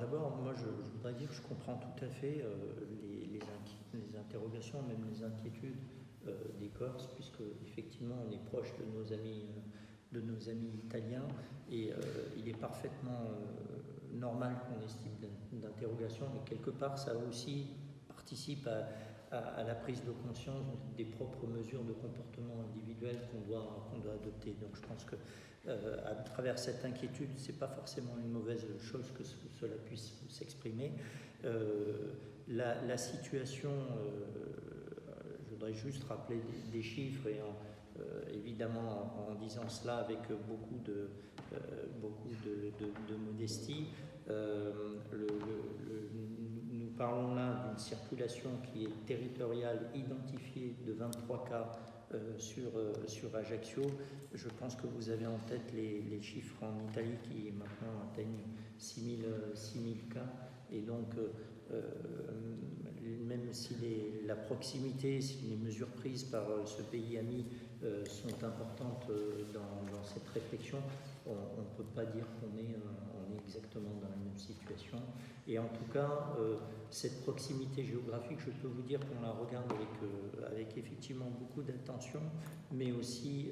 d'abord, moi je voudrais dire que je comprends tout à fait les interrogations, même les inquiétudes des Corses, puisque effectivement on est proche de nos amis italiens, et il est parfaitement normal qu'on ait ce type d'interrogation, mais quelque part ça aussi participe à la prise de conscience des propres mesures de comportement individuel qu'on doit adopter. Donc je pense que à travers cette inquiétude, c'est pas forcément une mauvaise chose que cela puisse s'exprimer. La situation, je voudrais juste rappeler des chiffres, et évidemment en disant cela avec beaucoup de modestie. Nous parlons là d'une circulation qui est territoriale, identifiée de 23 cas sur Ajaccio. Je pense que vous avez en tête les chiffres en Italie qui maintenant atteignent 6 000 cas. Et donc, même si la proximité, si les mesures prises par ce pays ami sont importantes dans cette réflexion, on ne peut pas dire qu'on est exactement dans la même situation. Et en tout cas, cette proximité géographique, je peux vous dire qu'on la regarde avec effectivement beaucoup d'attention, mais aussi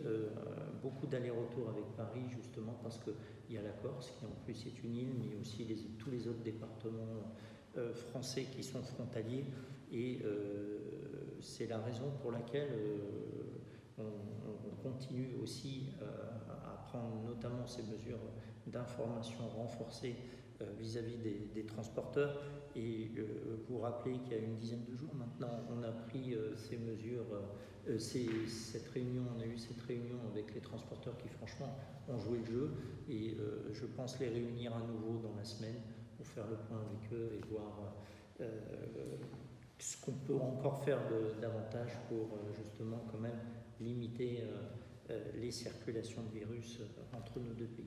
beaucoup d'aller-retour avec Paris, justement parce qu'il y a la Corse, qui en plus est une île, mais aussi tous les autres départements français qui sont frontaliers. Et c'est la raison pour laquelle on continue aussi à prendre notamment ces mesures d'information renforcées vis-à-vis des transporteurs. Et vous rappelez qu'il y a une dizaine de jours maintenant, on a pris ces mesures, on a eu cette réunion avec les transporteurs qui franchement ont joué le jeu, et je pense les réunir à nouveau dans la semaine pour faire le point avec eux et voir ce qu'on peut encore faire davantage pour justement quand même limiter les circulations de virus entre nos deux pays.